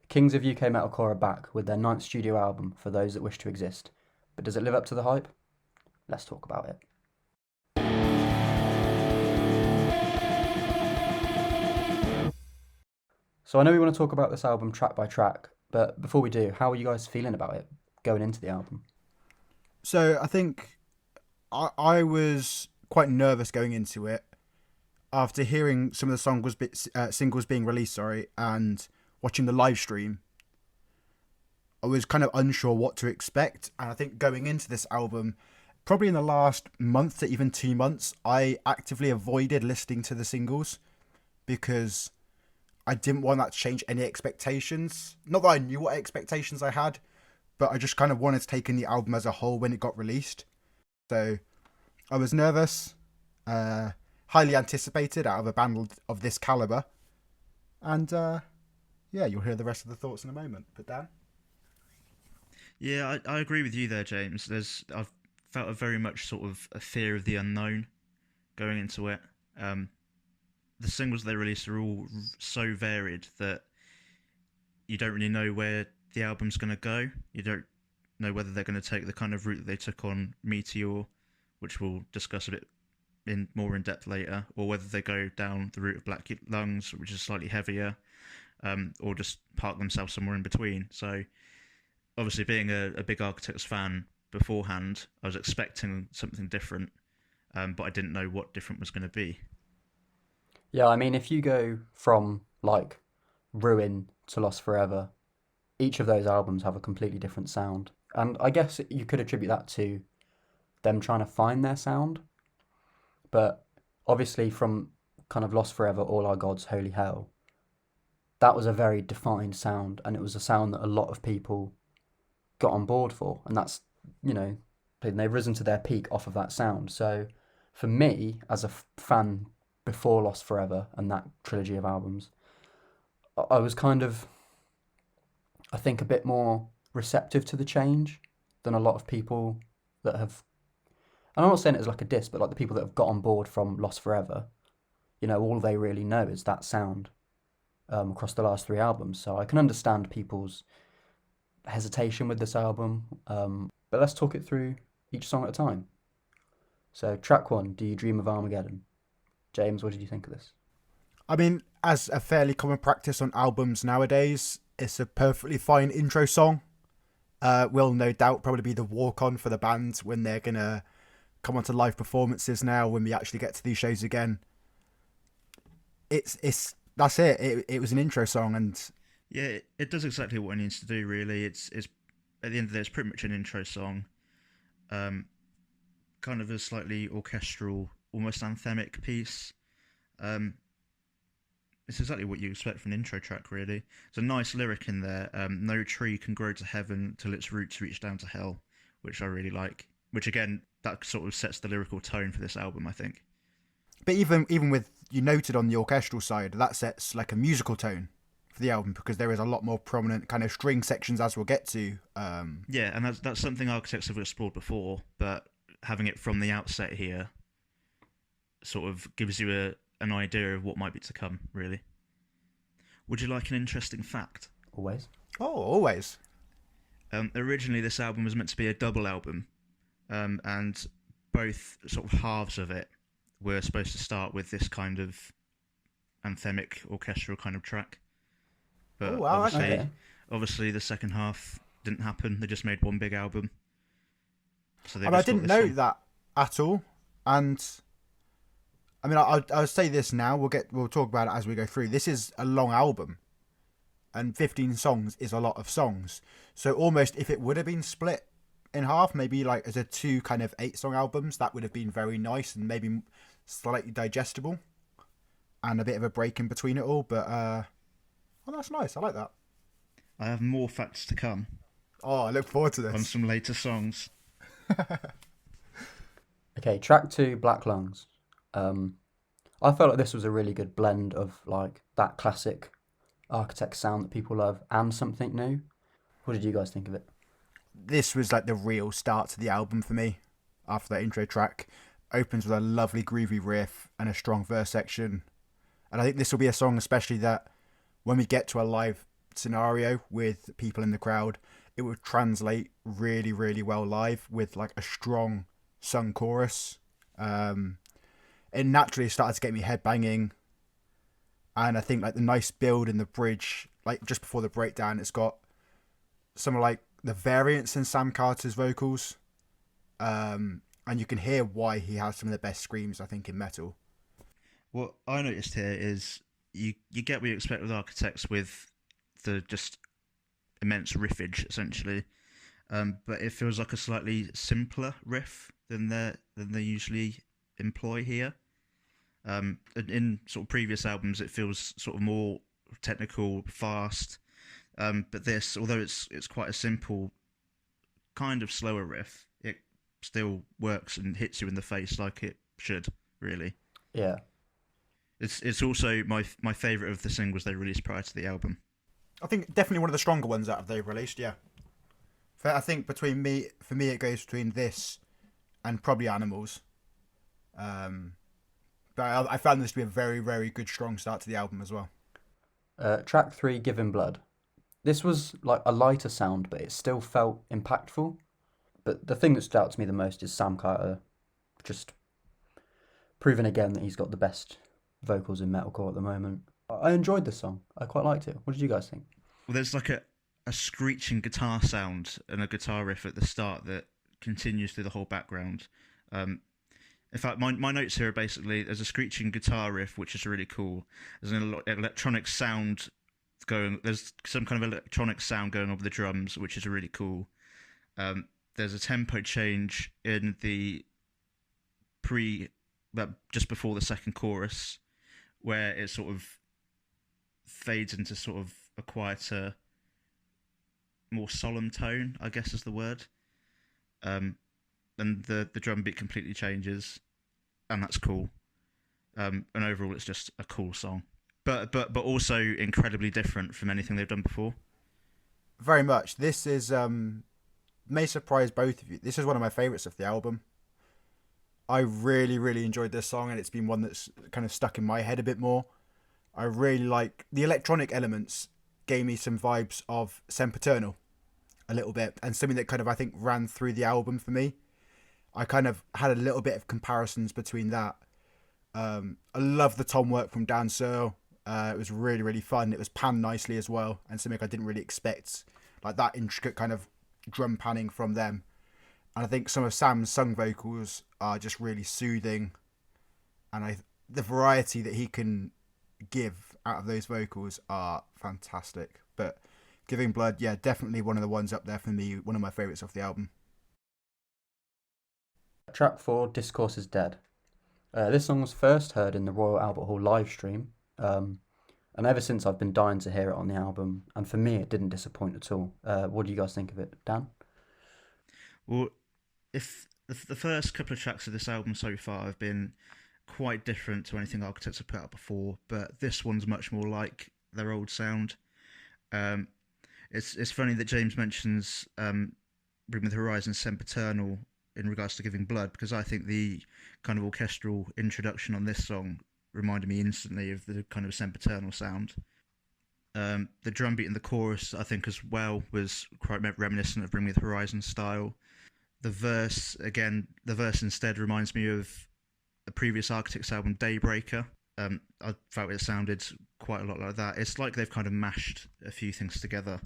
Kings of UK Metalcore are back with their ninth studio album, For Those That Wish to Exist. But does it live up to the hype? Let's talk about it. So I know we want to talk about this album track by track, but before we do, how are you guys feeling about it going into the album? So I think I was quite nervous going into it after hearing some of the singles being released, and watching the live stream. I was kind of unsure what to expect, and I think going into this album, probably in the last month to even 2 months, I actively avoided listening to the singles because I didn't want that to change any expectations. Not that I knew what expectations I had, but I just kind of wanted to take in the album as a whole when it got released. So I was nervous, highly anticipated out of a band of this caliber, and yeah, you'll hear the rest of the thoughts in a moment. But Dan? Yeah, I agree with you there, James. I've felt a very much sort of a fear of the unknown going into it. The singles they released are all so varied that you don't really know where the album's going to go. You don't know whether they're going to take the kind of route that they took on Meteor, which we'll discuss a bit more in depth later, or whether they go down the route of Black Lungs, which is slightly heavier, or just park themselves somewhere in between. So obviously, being a big Architects fan beforehand, I was expecting something different, but I didn't know what different was going to be. Yeah, I mean, if you go from like Ruin to Lost Forever, each of those albums have a completely different sound. And I guess you could attribute that to them trying to find their sound. But obviously, from kind of Lost Forever, All Our Gods, Holy Hell, that was a very defined sound. And it was a sound that a lot of people got on board for. And that's, you know, they've risen to their peak off of that sound. So for me, as a fan before Lost Forever and that trilogy of albums, I was kind of, I think, a bit more receptive to the change than a lot of people that have. And I'm not saying it as like a diss, but like the people that have got on board from Lost Forever, you know, all they really know is that sound across the last three albums. So I can understand people's hesitation with this album, but let's talk it through each song at a time. So track one, Do You Dream of Armageddon? James, what did you think of this? I mean, as a fairly common practice on albums nowadays, it's a perfectly fine intro song. Will no doubt probably be the walk-on for the band when they're going to come onto live performances now, when we actually get to these shows again. That's it. It was an intro song, and yeah, it does exactly what it needs to do. Really, it's at the end of the day, it's pretty much an intro song, kind of a slightly orchestral, almost anthemic piece. It's exactly what you expect from an intro track, really. There's a nice lyric in there. No tree can grow to heaven till its roots reach down to hell, which I really like. Which again, that sort of sets the lyrical tone for this album, I think. But even with, you noted on the orchestral side, that sets like a musical tone for the album, because there is a lot more prominent kind of string sections, as we'll get to. Yeah, and that's something Architects have explored before, but having it from the outset here sort of gives you an idea of what might be to come, really. Would you like an interesting fact? Always. Oh, always. Originally, this album was meant to be a double album, and both sort of halves of it were supposed to start with this kind of anthemic orchestral kind of track. But wow, okay. Obviously, the second half didn't happen. They just made one big album. So I didn't know that at all, and I mean, I'll say this now. We'll talk about it as we go through. This is a long album, and 15 songs is a lot of songs. So almost, if it would have been split in half, maybe like as a two kind of 8-song albums, that would have been very nice and maybe slightly digestible, and a bit of a break in between it all. But well, that's nice. I like that. I have more facts to come. Oh, I look forward to this. On some later songs. Okay, track two, Black Lungs. I felt like this was a really good blend of like that classic Architect sound that people love and something new. What did you guys think of it? This was like the real start to the album for me. After that intro track, opens with a lovely groovy riff and a strong verse section, and I think this will be a song especially that when we get to a live scenario with people in the crowd, it would translate really, really well live with like a strong sung chorus. It naturally started to get me headbanging, and I think like the nice build in the bridge, like just before the breakdown, it's got some of like the variance in Sam Carter's vocals, and you can hear why he has some of the best screams I think in metal. What I noticed here is you get what you expect with Architects with the just immense riffage essentially, but it feels like a slightly simpler riff than they usually employ here. In sort of previous albums, it feels sort of more technical, fast. But this, although it's quite a simple, kind of slower riff, it still works and hits you in the face like it should. Really, Yeah. It's also my favourite of the singles they released prior to the album. I think definitely one of the stronger ones that they've released. Yeah, I think for me, it goes between this and probably Animals. But I found this to be a very, very good, strong start to the album as well. Track 3, Giving Blood. This was like a lighter sound, but it still felt impactful. But the thing that stood out to me the most is Sam Carter just proving again that he's got the best vocals in metalcore at the moment. I enjoyed this song. I quite liked it. What did you guys think? Well, there's like a screeching guitar sound and a guitar riff at the start that continues through the whole background. In fact, my notes here are basically there's a screeching guitar riff, which is really cool. There's an electronic sound going. There's some kind of electronic sound going on with the drums, which is really cool. There's a tempo change in the just before the second chorus, where it sort of fades into sort of a quieter, more solemn tone, I guess is the word. And the drum beat completely changes, and that's cool. And overall, it's just a cool song, but also incredibly different from anything they've done before. Very much. This is may surprise both of you. This is one of my favorites of the album. I really, really enjoyed this song, and it's been one that's kind of stuck in my head a bit more. I really like the electronic elements. Gave me some vibes of Sempiternal a little bit, and something that kind of I think ran through the album for me. I kind of had a little bit of comparisons between that. I love the tom work from Dan Searle. It was really, really fun. It was panned nicely as well, and something I didn't really expect, like that intricate kind of drum panning from them. And I think some of Sam's sung vocals are just really soothing, and the variety that he can give out of those vocals are fantastic. But Giving Blood, yeah, definitely one of the ones up there for me, one of my favourites off the album. Track 4, Discourse is Dead. This song was first heard in the Royal Albert Hall live stream, and ever since I've been dying to hear it on the album, and for me it didn't disappoint at all. What do you guys think of it, Dan? Well, if the first couple of tracks of this album so far have been quite different to anything Architects have put out before, but this one's much more like their old sound. It's funny that James mentions Bring Me the Horizon Sempiternal in regards to Giving Blood, because I think the kind of orchestral introduction on this song reminded me instantly of the kind of Sempiternal sound. The drum beat in the chorus, I think, as well, was quite reminiscent of Bring Me the Horizon style. The verse instead reminds me of a previous Architects album, Daybreaker. I felt it sounded quite a lot like that. It's like they've kind of mashed a few things together.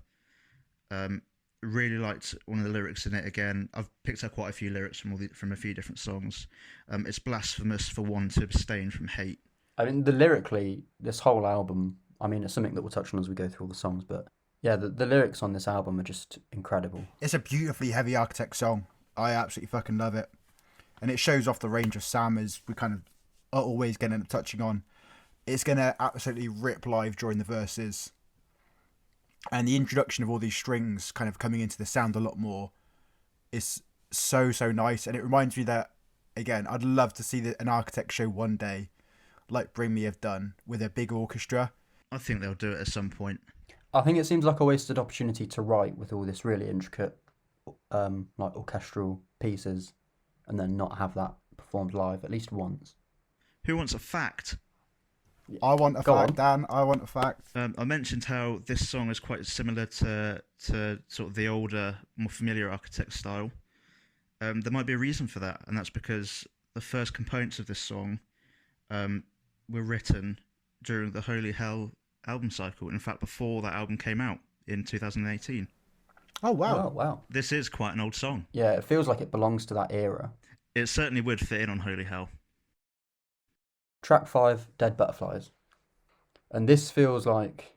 Really liked one of the lyrics in it again. I've picked up quite a few lyrics from a few different songs. It's blasphemous for one to abstain from hate. I mean, lyrically, this whole album, I mean, it's something that we'll touch on as we go through all the songs, but yeah, the lyrics on this album are just incredible. It's a beautifully heavy Architect song. I absolutely fucking love it. And it shows off the range of Sam, as we kind of are always going to end up touching on. It's going to absolutely rip live during the verses. And the introduction of all these strings kind of coming into the sound a lot more is so, so nice. And it reminds me that, again, I'd love to see an Architect show one day, like Bring Me have done, with a big orchestra. I think they'll do it at some point. I think it seems like a wasted opportunity to write with all this really intricate, like orchestral pieces, and then not have that performed live at least once. Who wants a fact? I want a Go fact, on. Dan. I want a fact. I mentioned how this song is quite similar to sort of the older, more familiar Architect style. There might be a reason for that, and that's because the first components of this song um, were written during the Holy Hell album cycle. In fact, before that album came out in 2018. Oh wow. Oh, wow. This is quite an old song. Yeah, it feels like it belongs to that era. It certainly would fit in on Holy Hell. Track 5, Dead Butterflies. And this feels like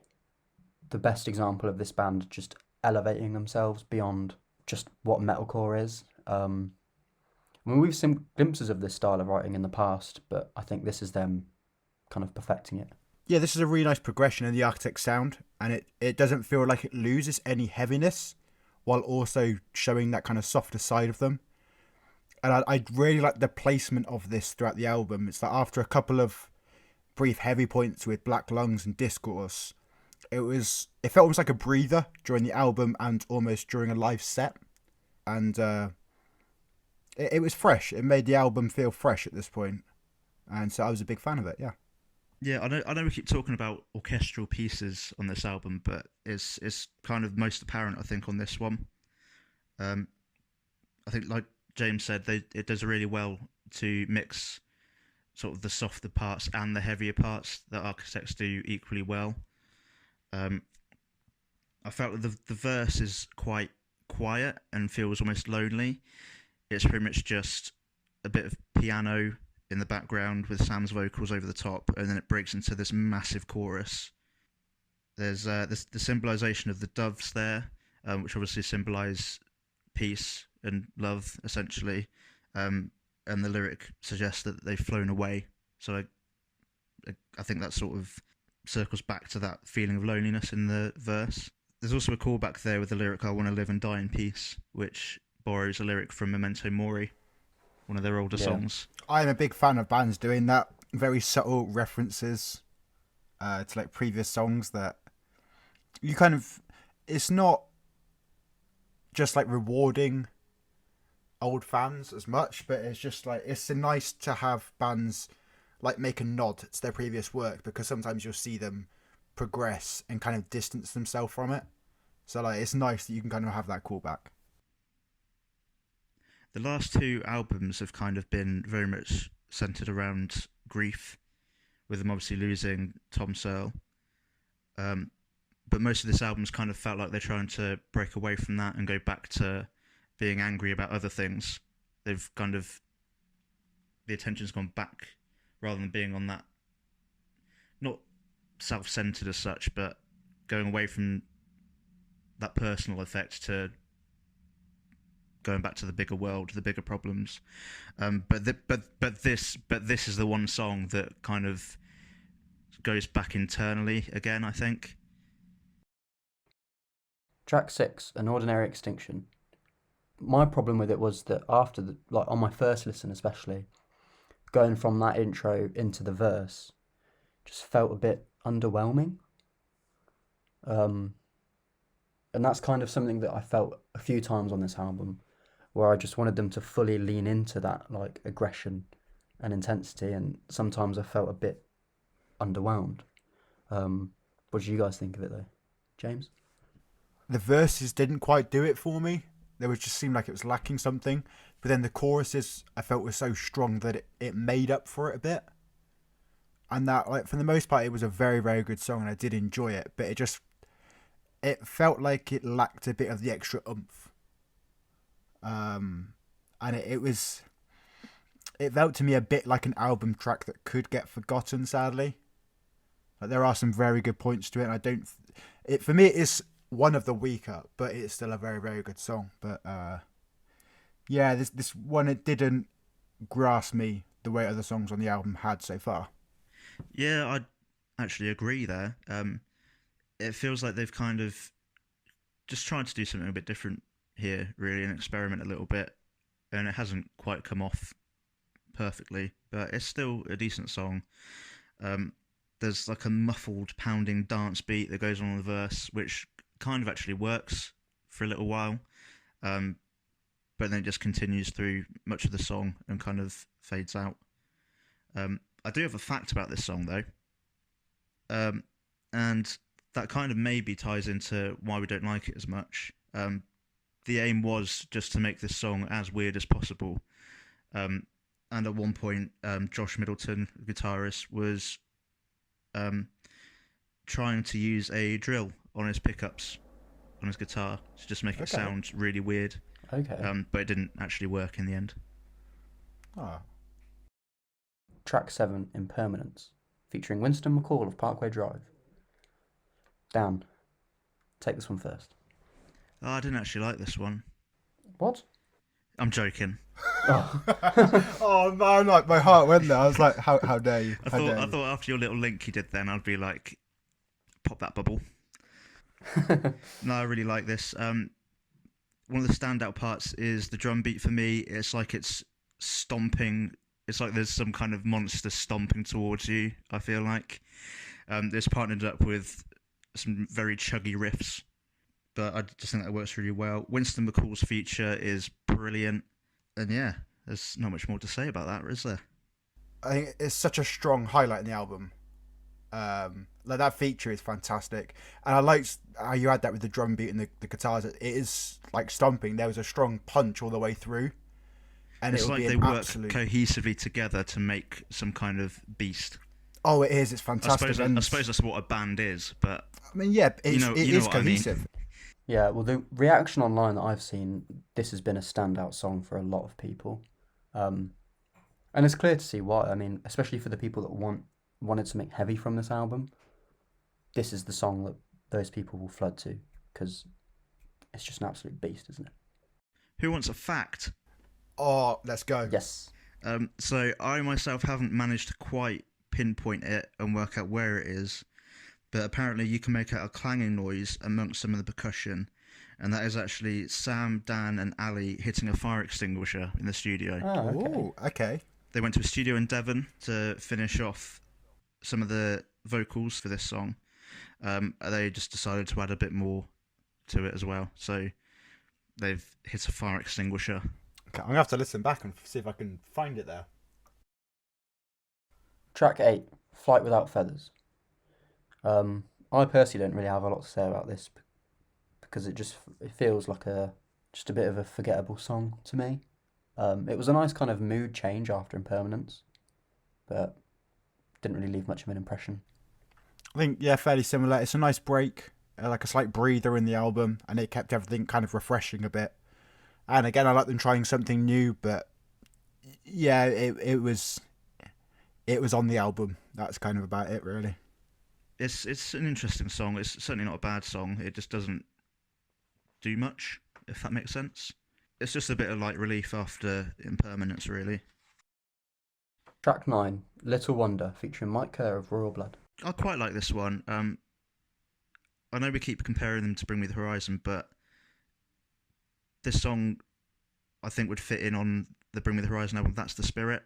the best example of this band just elevating themselves beyond just what metalcore is. I mean, we've seen glimpses of this style of writing in the past, but I think this is them kind of perfecting it. Yeah, this is a really nice progression in the Architect sound, and it doesn't feel like it loses any heaviness, while also showing that kind of softer side of them. And I really like the placement of this throughout the album. It's that after a couple of brief heavy points with Black Lungs and Discourse, it felt almost like a breather during the album and almost during a live set. And it was fresh. It made the album feel fresh at this point. And so I was a big fan of it, yeah. Yeah, I know we keep talking about orchestral pieces on this album, but it's kind of most apparent, I think, on this one. I think, like James said, it does really well to mix sort of the softer parts and the heavier parts that Architects do equally well. I felt that the verse is quite quiet and feels almost lonely. It's pretty much just a bit of piano in the background with Sam's vocals over the top, and then it breaks into this massive chorus. There's the symbolisation of the doves there, which obviously symbolise peace and love, essentially. And the lyric suggests that they've flown away. So I think that sort of circles back to that feeling of loneliness in the verse. There's also a callback there with the lyric "I want to live and die in peace," which borrows a lyric from Memento Mori, one of their older songs. I'm a big fan of bands doing that. Very subtle references to like previous songs that you kind of. It's not just like rewarding old fans as much, but it's just like it's nice to have bands like make a nod to their previous work, because sometimes you'll see them progress and kind of distance themselves from it. So like it's nice that you can kind of have that callback. The last two albums have kind of been very much centered around grief, with them obviously losing Tom Searle. But most of this album's kind of felt like they're trying to break away from that and go back to being angry about other things. They've kind of, the attention's gone back rather than being on that, not self-centered as such, but going away from that personal effect to going back to the bigger world, the bigger problems. But this is the one song that kind of goes back internally again, I think. Track 6, An Ordinary Extinction. My problem with it was that after on my first listen especially, going from that intro into the verse just felt a bit underwhelming. And that's kind of something that I felt a few times on this album, where I just wanted them to fully lean into that like aggression and intensity, and sometimes I felt a bit underwhelmed. What did you guys think of it though, James? The verses didn't quite do it for me. There was just seemed like it was lacking something. But then the choruses I felt were so strong that it made up for it a bit. And that, like, for the most part, it was a very, very good song and I did enjoy it. But it felt like it lacked a bit of the extra oomph. And it felt to me a bit like an album track that could get forgotten, sadly. Like, there are some very good points to it, and for me it is one of the weaker, but it's still a very, very good song. But yeah, this one, it didn't grasp me the way other songs on the album had so far. Yeah, I actually agree there. It feels like they've kind of just tried to do something a bit different here, really, and experiment a little bit, and it hasn't quite come off perfectly, but it's still a decent song. There's like a muffled pounding dance beat that goes on in the verse, which kind of actually works for a little while, but then it just continues through much of the song and kind of fades out. I do have a fact about this song though. And that kind of maybe ties into why we don't like it as much. The aim was just to make this song as weird as possible. Um, and at one point, Josh Middleton, the guitarist, was um, trying to use a drill on his pickups on his guitar to just make it Okay. sound really weird. Okay. But it didn't actually work in the end. Oh. Track 7, Impermanence, featuring Winston McCall of Parkway Drive. Dan, take this one first. Oh, I didn't actually like this one. What? I'm joking. Oh. Oh man, like my heart went there. I was like, how dare you? I How dare thought you? after your little link you did then, I'd be like, pop that bubble. No, I really like this. One of the standout parts is the drum beat for me. It's like it's stomping. It's like there's some kind of monster stomping towards you, I feel like. It's partnered up with some very chuggy riffs, but I just think that works really well. Winston McCall's feature is brilliant. And yeah, there's not much more to say about that, is there? I think it's such a strong highlight in the album. Like that feature is fantastic, and I like how you had that with the drum beat and the guitars. It is like stomping. There was a strong punch all the way through, and it It's would like be they an work absolute. cohesively together to make some kind of beast. Oh, it is. It's fantastic. I suppose that's what a band is, but I mean, yeah, you know, it you know is what I mean. cohesive. Yeah, well, the reaction online that I've seen, this has been a standout song for a lot of people. Um, and it's clear to see why. I mean, especially for the people that wanted something heavy from this album, this is the song that those people will flood to because it's just an absolute beast, isn't it? Who wants a fact? Oh, let's go. Yes. So I myself haven't managed to quite pinpoint it and work out where it is, but apparently you can make out a clanging noise amongst some of the percussion, and that is actually Sam, Dan, and Ali hitting a fire extinguisher in the studio. Oh, okay. Oh, okay. They went to a studio in Devon to finish off some of the vocals for this song. They just decided to add a bit more to it as well, so they've hit a fire extinguisher. Okay, I'm gonna have to listen back and see if I can find it there. Track 8, Flight Without Feathers. I personally don't really have a lot to say about this because it feels like just a bit of a forgettable song to me. It was a nice kind of mood change after Impermanence, but didn't really leave much of an impression. I think yeah, fairly similar. It's a nice break, like a slight breather in the album, and it kept everything kind of refreshing a bit. And again, I like them trying something new, but yeah, it was on the album. That's kind of about it, really. It's an interesting song. It's certainly not a bad song. It just doesn't do much, if that makes sense. It's just a bit of like relief after Impermanence, really. Track 9, Little Wonder, featuring Mike Kerr of Royal Blood. I quite like this one. I know we keep comparing them to Bring Me the Horizon, but this song I think would fit in on the Bring Me the Horizon album. That's the Spirit.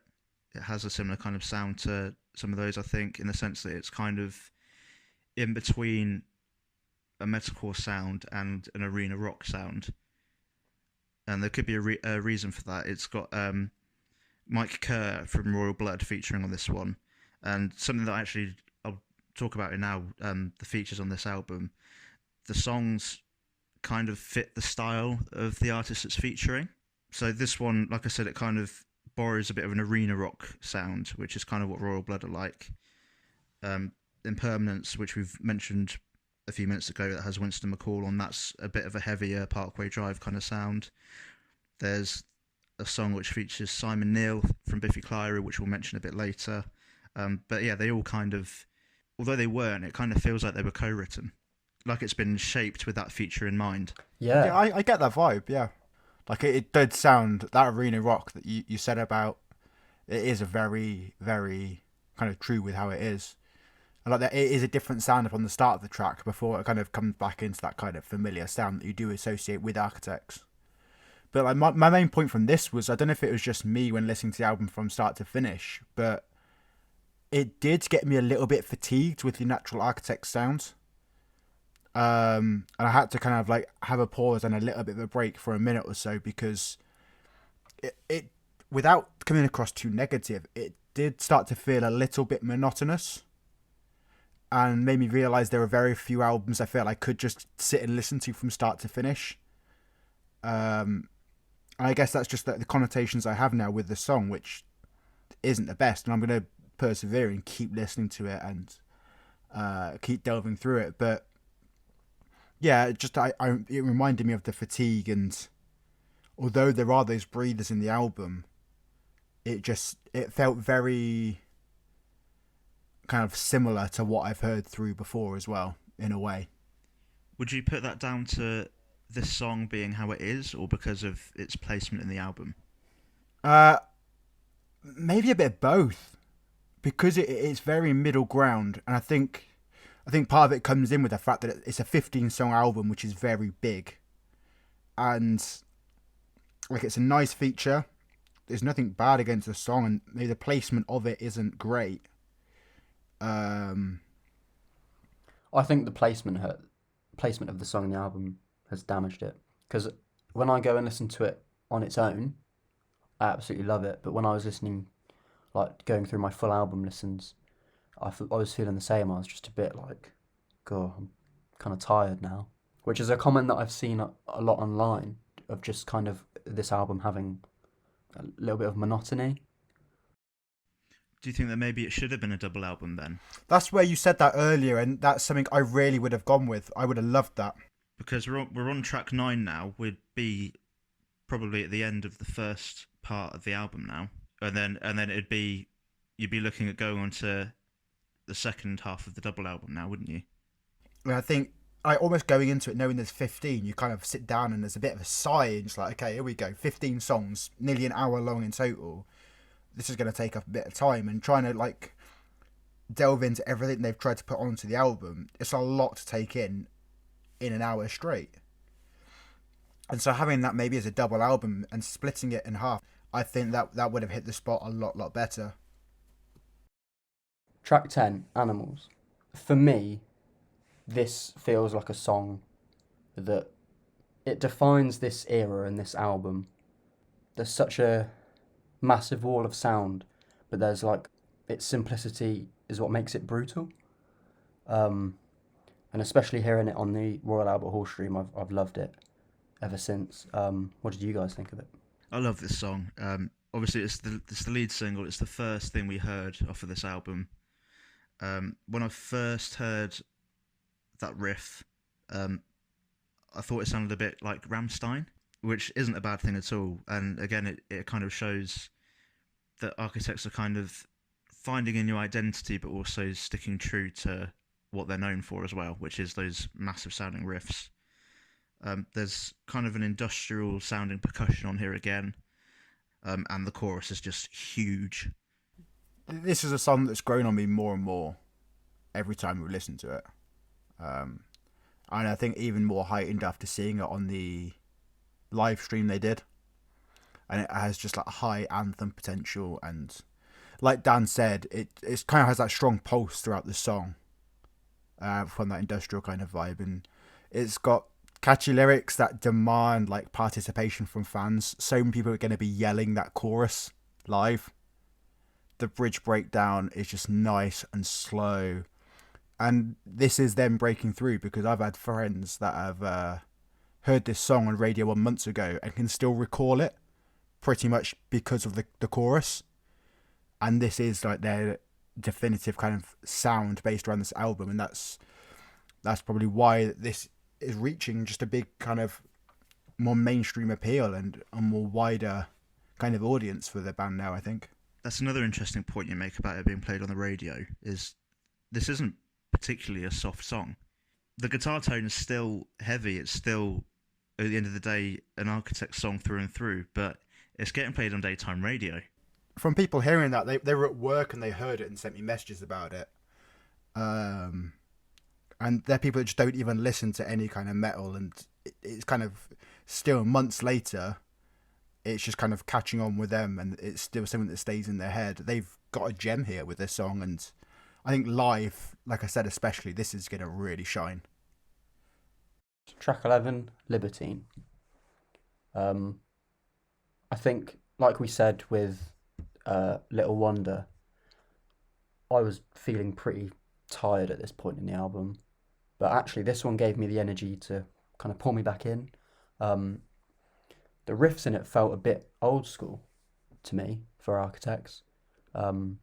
It has a similar kind of sound to some of those, I think, in the sense that it's kind of in between a metalcore sound and an arena rock sound. And there could be a reason for that. It's got Mike Kerr from Royal Blood featuring on this one, and something that I'll talk about it now. The features on this album, the songs kind of fit the style of the artist it's featuring. So this one, like I said, it kind of borrows a bit of an arena rock sound, which is kind of what Royal Blood are like. Impermanence, which we've mentioned a few minutes ago, that has Winston McCall on, that's a bit of a heavier Parkway Drive kind of sound. There's a song which features Simon Neil from Biffy Clyro, which we'll mention a bit later. But yeah, they all kind of, although they weren't, it kind of feels like they were co-written, like it's been shaped with that feature in mind. Yeah. Yeah, I get that vibe. Yeah, like it did sound that arena rock that you said about. It is a very very kind of true with how it is. And like that, it is a different sound upon the start of the track before it kind of comes back into that kind of familiar sound that you do associate with Architects. But like my main point from this was, I don't know if it was just me when listening to the album from start to finish, but it did get me a little bit fatigued with the Natural Architects sound. And I had to kind of like have a pause and a little bit of a break for a minute or so, because it without coming across too negative, it did start to feel a little bit monotonous. and made me realise there are very few albums I feel I could just sit and listen to from start to finish. And I guess that's just the connotations I have now with the song, which isn't the best, and I'm going to persevere and keep listening to it and keep delving through it. But yeah, it reminded me of the fatigue, and although there are those breathers in the album, it felt very kind of similar to what I've heard through before as well, in a way. Would you put that down to this song being how it is, or because of its placement in the album? Maybe a bit of both, because it's very middle ground, and I think part of it comes in with the fact that it's a 15-song album, which is very big, and like it's a nice feature. There's nothing bad against the song, and maybe the placement of it isn't great. I think the placement of the song in the album has damaged it, because when I go and listen to it on its own, I absolutely love it. But when I was listening, like going through my full album listens, I was feeling the same. I was just a bit like, God, I'm kind of tired now. Which is a comment that I've seen a lot online, of just kind of this album having a little bit of monotony. Do you think that maybe it should have been a double album then? That's where you said that earlier, and that's something I really would have gone with. I would have loved that. Because we're on track 9 now. We'd be probably at the end of the first part of the album now, and then you'd be looking at going on to the second half of the double album now, wouldn't you? And I think almost going into it knowing there's 15, you kind of sit down and there's a bit of a sigh, and it's like, okay, here we go, 15 songs, nearly an hour long in total. This is going to take up a bit of time, and trying to like delve into everything they've tried to put onto the album. It's a lot to take in an hour straight. And so having that maybe as a double album and splitting it in half, I think that would have hit the spot a lot better. Track 10, Animals. For me, this feels like a song that it defines this era and this album. There's such a massive wall of sound, but there's like its simplicity is what makes it brutal. And especially hearing it on the Royal Albert Hall stream, I've loved it ever since. What did you guys think of it? I love this song. Obviously, it's the lead single. It's the first thing we heard off of this album. When I first heard that riff, I thought it sounded a bit like Rammstein, which isn't a bad thing at all. And again, it kind of shows that architects are kind of finding a new identity, but also sticking true to what they're known for as well, which is those massive sounding riffs. There's kind of an industrial sounding percussion on here again, and the chorus is just huge. This is a song that's grown on me more and more every time we listen to it. And I think even more heightened after seeing it on the live stream they did. And it has just like high anthem potential, and like Dan said, it kind of has that strong pulse throughout the song, from that industrial kind of vibe, and it's got catchy lyrics that demand like participation from fans. So many people are going to be yelling that chorus live. The bridge breakdown is just nice and slow, and this is them breaking through, because I've had friends that have heard this song on radio 1 month ago and can still recall it pretty much because of the chorus. And this is like their definitive kind of sound based around this album, and that's probably why this is reaching just a big kind of more mainstream appeal and a more wider kind of audience for the band now, I think. That's another interesting point you make about it being played on the radio, is this isn't particularly a soft song. The guitar tone is still heavy, it's still, at the end of the day, an Architect song through and through, but it's getting played on daytime radio. From people hearing that, they were at work and they heard it and sent me messages about it. And they're people that just don't even listen to any kind of metal, and it's kind of still months later, it's just kind of catching on with them, and it's still something that stays in their head. They've got a gem here with this song, and I think live, like I said, especially, this is going to really shine. Track 11, Libertine. I think, like we said with Little Wonder, I was feeling pretty tired at this point in the album. But actually, this one gave me the energy to kind of pull me back in. Um, the riffs in it felt a bit old school to me for Architects. Um,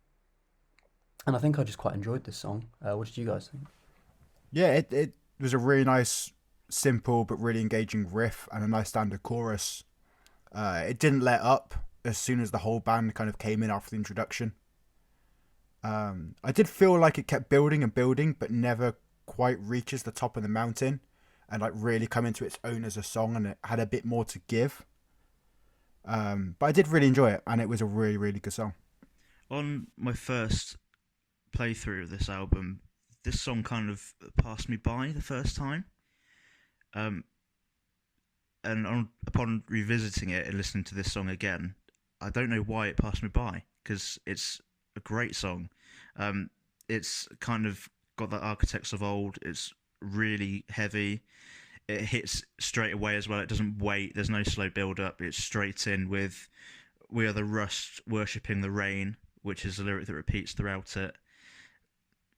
and I think I just quite enjoyed this song. What did you guys think? Yeah, it was a really nice, simple but really engaging riff and a nice standard chorus. It didn't let up as soon as the whole band kind of came in after the introduction. I did feel like it kept building and building, but never quite reaches the top of the mountain and like really come into its own as a song, and it had a bit more to give. But I did really enjoy it, and it was a really, really good song. On my first playthrough of this album, this song kind of passed me by the first time. Um, upon revisiting it and listening to this song again, I don't know why it passed me by, because it's a great song. It's kind of got that Architects of old. It's really heavy. It hits straight away as well. It doesn't wait. There's no slow build up. It's straight in with "We are the rust worshipping the rain," which is a lyric that repeats throughout it.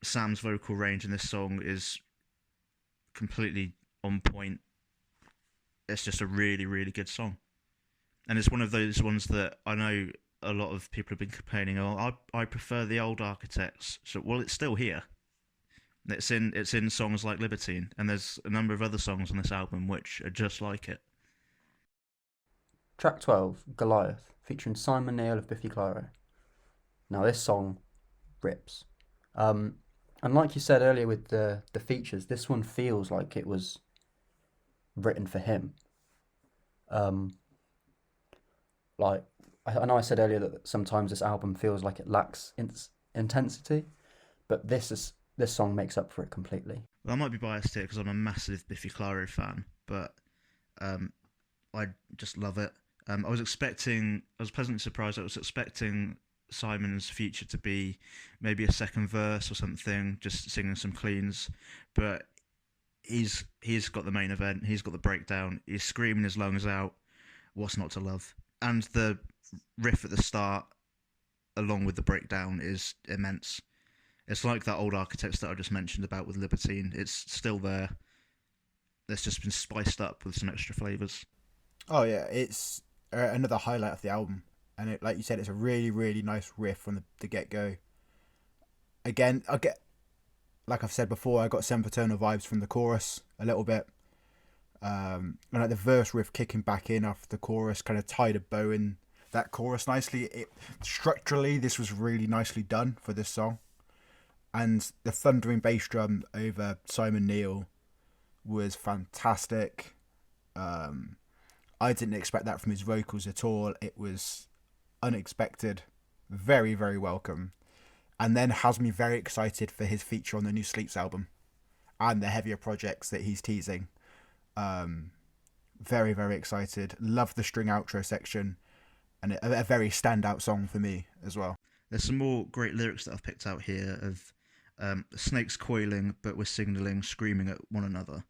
Sam's vocal range in this song is completely on point. It's just a really, really good song. And it's one of those ones that I know a lot of people have been complaining, oh, I prefer the old Architects. So, well, it's still here. It's in songs like Libertine, and there's a number of other songs on this album which are just like it. Track 12, Goliath, featuring Simon Neil of Biffy Clyro. Now, this song rips. And like you said earlier with the features, this one feels like it was written for him. Like, I know I said earlier that sometimes this album feels like it lacks intensity, but this song makes up for it completely. Well, I might be biased here because I'm a massive Biffy Clyro fan, but I just love it. I was pleasantly surprised. I was expecting Simon's feature to be maybe a second verse or something, just singing some cleans, but he's got the main event. He's got the breakdown. He's screaming his lungs out. What's not to love? And the riff at the start, along with the breakdown, is immense. It's like that old Architects that I just mentioned about with Libertine. It's still there. It's just been spiced up with some extra flavours. Oh yeah, it's another highlight of the album, and like you said, it's a really, really nice riff from the get go. Again, like I've said before, I got Sempiternal vibes from the chorus a little bit. And like the verse riff kicking back in after the chorus kind of tied a bow in that chorus nicely. Structurally, this was really nicely done for this song. And the thundering bass drum over Simon Neil was fantastic. I didn't expect that from his vocals at all. It was unexpected, very, very welcome. And then has me very excited for his feature on the new Sleeps album and the heavier projects that he's teasing. Very, very excited. Love the string outro section, and a very standout song for me as well. There's some more great lyrics that I've picked out here of snakes coiling, but we're signalling, screaming at one another,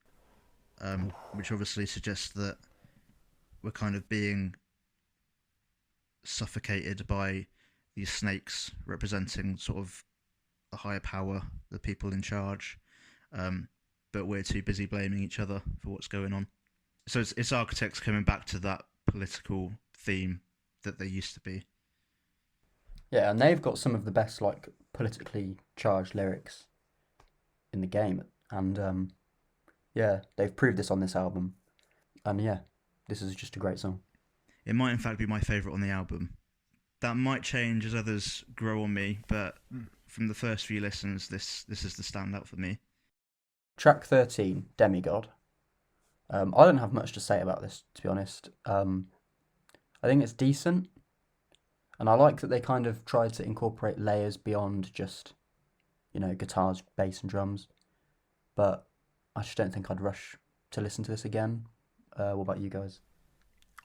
which obviously suggests that we're kind of being suffocated by these snakes representing sort of a higher power, the people in charge. But we're too busy blaming each other for what's going on. So it's Architects coming back to that political theme that they used to be. Yeah, and they've got some of the best like politically charged lyrics in the game, and yeah, they've proved this on this album, and yeah, this is just a great song. It might in fact be my favourite on the album. That might change as others grow on me, but from the first few listens, this is the standout for me. Track 13, Demigod. I don't have much to say about this, to be honest. I think it's decent, and I like that they kind of tried to incorporate layers beyond just, guitars, bass, and drums. But I just don't think I'd rush to listen to this again. What about you guys?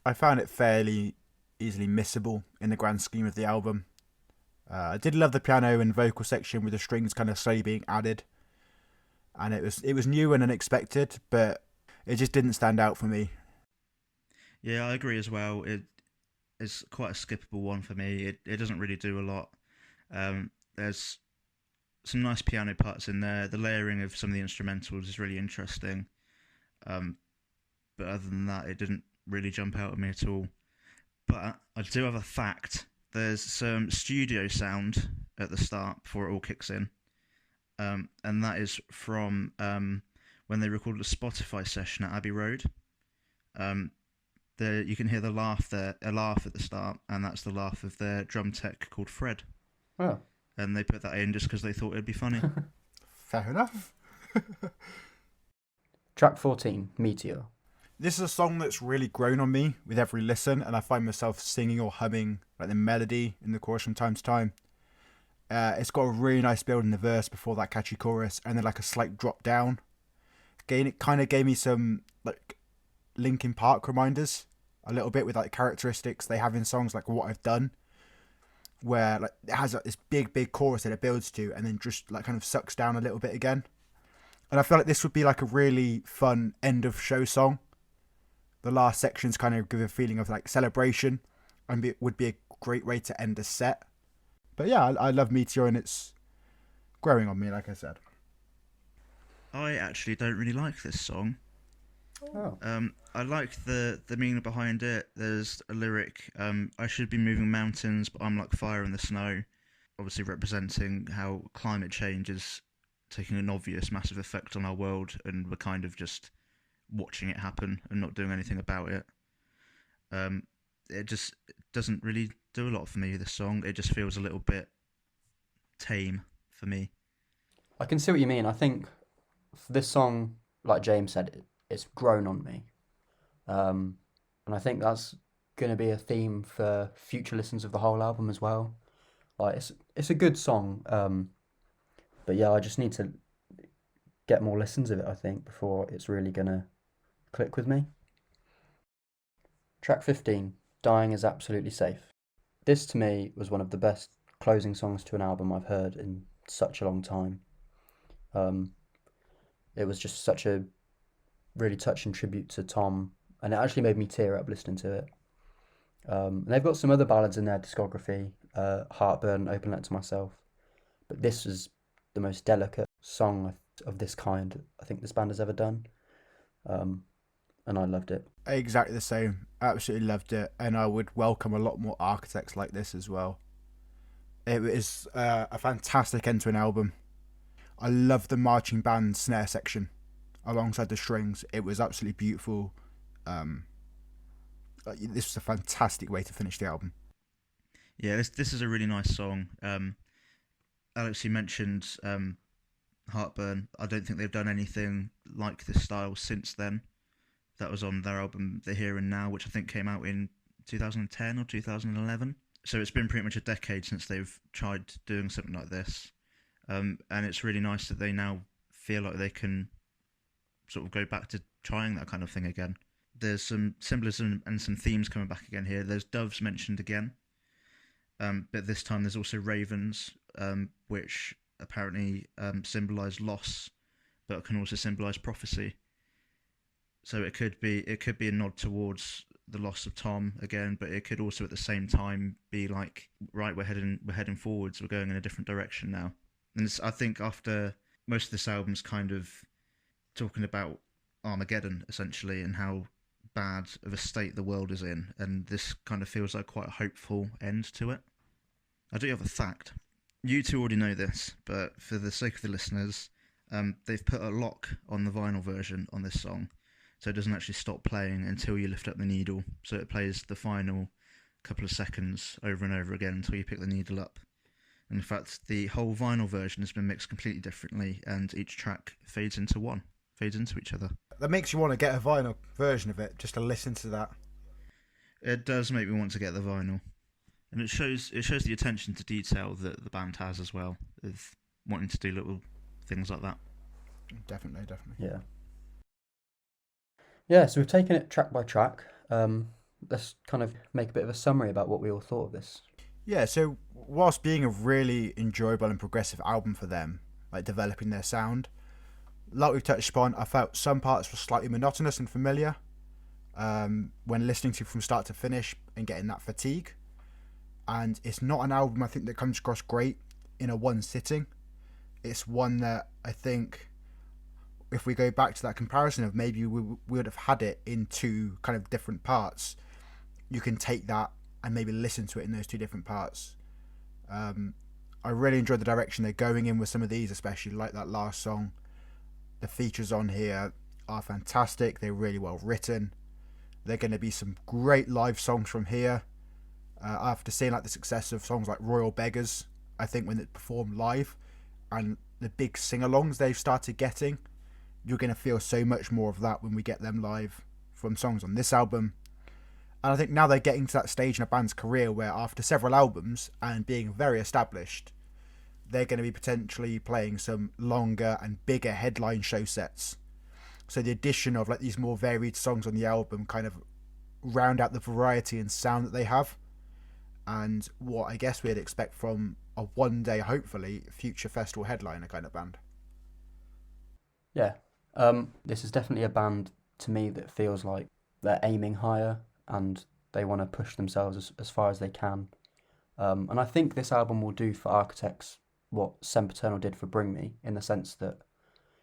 I found it fairly easily missable in the grand scheme of the album. I did love the piano and vocal section with the strings kind of slowly being added, and it was new and unexpected, but it just didn't stand out for me. Yeah, I agree as well. It's quite a skippable one for me. It doesn't really do a lot. There's some nice piano parts in there. The layering of some of the instrumentals is really interesting. But other than that, it didn't really jump out at me at all. But I do have a fact. There's some studio sound at the start before it all kicks in, and that is from when they recorded a Spotify session at Abbey Road. You can hear a laugh at the start, and that's the laugh of their drum tech called Fred. Oh. And they put that in just because they thought it'd be funny. Fair enough. Track 14, Meteor. This is a song that's really grown on me with every listen, and I find myself singing or humming like the melody in the chorus from time to time. It's got a really nice build in the verse before that catchy chorus, and then like a slight drop down. Again, it kind of gave me some like Linkin Park reminders a little bit with like characteristics they have in songs like What I've Done, where like it has like, this big chorus that it builds to, and then just like kind of sucks down a little bit again. And I feel like this would be like a really fun end of show song. The last sections kind of give a feeling of like celebration, and would be a great way to end a set. But yeah, I love Meteor, and it's growing on me, like I said. I actually don't really like this song. Oh. I like the meaning behind it. There's a lyric, I should be moving mountains, but I'm like fire in the snow. Obviously representing how climate change is taking an obvious massive effect on our world, and we're kind of just watching it happen and not doing anything about it. It just doesn't really do a lot for me, this song. It just feels a little bit tame for me. I can see what you mean. I think this song, like James said, it's grown on me. And I think that's going to be a theme for future listens of the whole album as well. Like it's a good song. But yeah, I just need to get more listens of it, I think, before it's really going to click with me. Track 15, Dying is Absolutely Safe. This to me was one of the best closing songs to an album I've heard in such a long time. It was just such a really touching tribute to Tom, and it actually made me tear up listening to it. They've got some other ballads in their discography, Heartburn, Open Letter to Myself, but this was the most delicate song of this kind I think this band has ever done, and I loved it. Exactly the same. Absolutely loved it, and I would welcome a lot more architects like this as well. It is a fantastic end to an album. I love the marching band snare section alongside the strings. It was absolutely beautiful. This was a fantastic way to finish the album. Yeah, this is a really nice song. Alex, you mentioned Heartburn. I don't think they've done anything like this style since then. That was on their album The Here and Now, which I think came out in 2010 or 2011. So it's been pretty much a decade since they've tried doing something like this. And it's really nice that they now feel like they can sort of go back to trying that kind of thing again. There's some symbolism and some themes coming back again here. There's doves mentioned again, but this time there's also ravens, which apparently symbolise loss, but can also symbolise prophecy. So it could be a nod towards the loss of Tom again, but it could also at the same time be like, right, we're heading forwards, we're going in a different direction now. And I think after most of this album's kind of talking about Armageddon essentially and how bad of a state the world is in, and this kind of feels like quite a hopeful end to it. I do have a fact. You two already know this, but for the sake of the listeners, they've put a lock on the vinyl version on this song, so it doesn't actually stop playing until you lift up the needle. So it plays the final couple of seconds over and over again until you pick the needle up. And in fact, the whole vinyl version has been mixed completely differently, and each track fades into each other. That makes you want to get a vinyl version of it, just to listen to that. It does make me want to get the vinyl. And it shows the attention to detail that the band has as well, of wanting to do little things like that. Definitely. Yeah. Yeah, so we've taken it track by track. Let's kind of make a bit of a summary about what we all thought of this. Yeah, so whilst being a really enjoyable and progressive album for them, like developing their sound, like we've touched upon, I felt some parts were slightly monotonous and familiar when listening to from start to finish and getting that fatigue. And it's not an album I think that comes across great in a one sitting. it's one that I think if we go back to that comparison of maybe we would have had it in two kind of different parts, you can take that and maybe listen to it in those two different parts. I really enjoyed the direction they're going in with some of these, especially like that last song. The features on here are fantastic. They're really well written. They're going to be some great live songs from here. After seeing like the success of songs like Royal Beggars, I think when they perform live and the big sing-alongs they've started getting, you're going to feel so much more of that when we get them live from songs on this album. And I think now they're getting to that stage in a band's career where after several albums and being very established, they're going to be potentially playing some longer and bigger headline show sets. So the addition of like these more varied songs on the album kind of round out the variety and sound that they have, and what I guess we'd expect from a one day, hopefully, future festival headliner kind of band. Yeah. This is definitely a band to me that feels like they're aiming higher and they want to push themselves as far as they can. And I think this album will do for Architects what Sempiternal did for Bring Me, in the sense that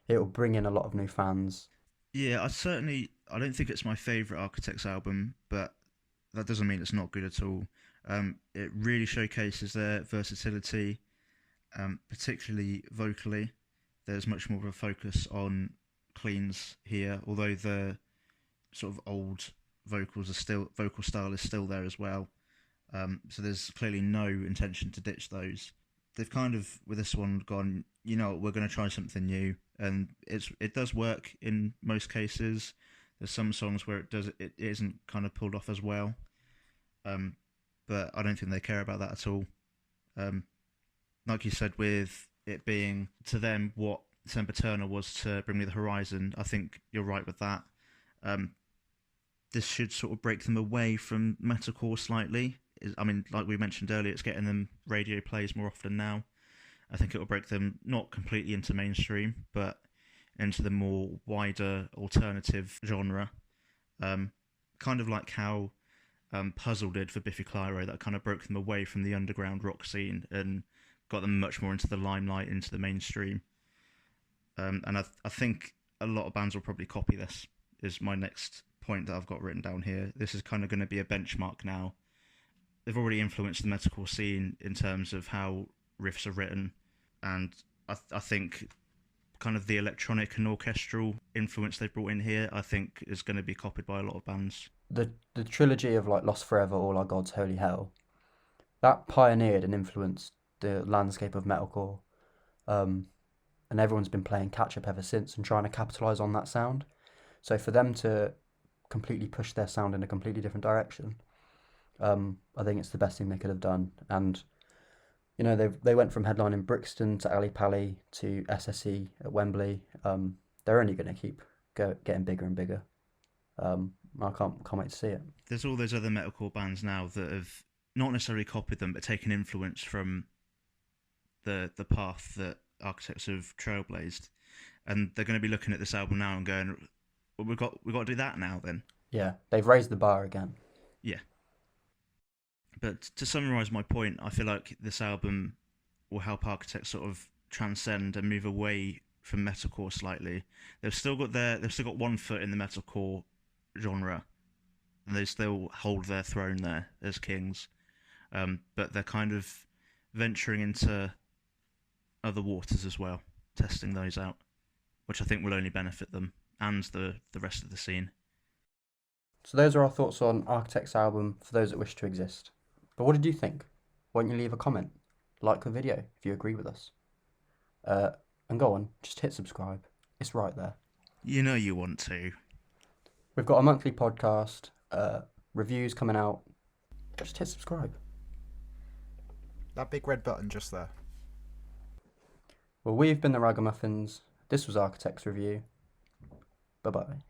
it will bring in a lot of new fans. Yeah, I don't think it's my favourite Architects album, but that doesn't mean it's not good at all. It really showcases their versatility, particularly vocally. There's much more of a focus on cleans here, although the sort of old vocal style is still there as well. So there's clearly no intention to ditch those. They've kind of, with this one, gone, we're going to try something new, and it does work in most cases. There's some songs where it isn't kind of pulled off as well, but I don't think they care about that at all. Like you said, with it being to them what Sempiternal was to Bring Me the Horizon, I think you're right with that. This should sort of break them away from metalcore slightly. I mean, like we mentioned earlier, it's getting them radio plays more often now. I think it will break them not completely into mainstream, but into the more wider alternative genre. Kind of like how Puzzle did for Biffy Clyro, that kind of broke them away from the underground rock scene and got them much more into the limelight, into the mainstream. And I think a lot of bands will probably copy this, is my next point that I've got written down here. This is kind of going to be a benchmark now. They've already influenced the metalcore scene in terms of how riffs are written, and I think kind of the electronic and orchestral influence they've brought in here, I think, is going to be copied by a lot of bands. The trilogy of like Lost Forever, All Our Gods, Holy Hell, that pioneered and influenced the landscape of metalcore, and everyone's been playing catch up ever since and trying to capitalise on that sound. So for them to completely push their sound in a completely different direction, I think it's the best thing they could have done. And they went from headlining Brixton to Ali Pali to SSE at Wembley. They're only going to keep getting bigger and bigger. I can't wait to see it. There's all those other metalcore bands now that have not necessarily copied them, but taken influence from the path that Architects have trailblazed, and they're going to be looking at this album now and going, "Well, we've got to do that now." Then, yeah, they've raised the bar again. Yeah. But to summarise my point, I feel like this album will help Architects sort of transcend and move away from metalcore slightly. They've still got one foot in the metalcore genre, and they still hold their throne there as kings. But they're kind of venturing into other waters as well, testing those out, which I think will only benefit them and the rest of the scene. So those are our thoughts on Architect's album for those that wish to exist. But what did you think? Why don't you leave a comment? Like the video if you agree with us. And go on, just hit subscribe. It's right there. You know you want to. We've got a monthly podcast, reviews coming out. Just hit subscribe. That big red button just there. Well, we've been the Ragamuffins. This was Architect's Review. Bye-bye.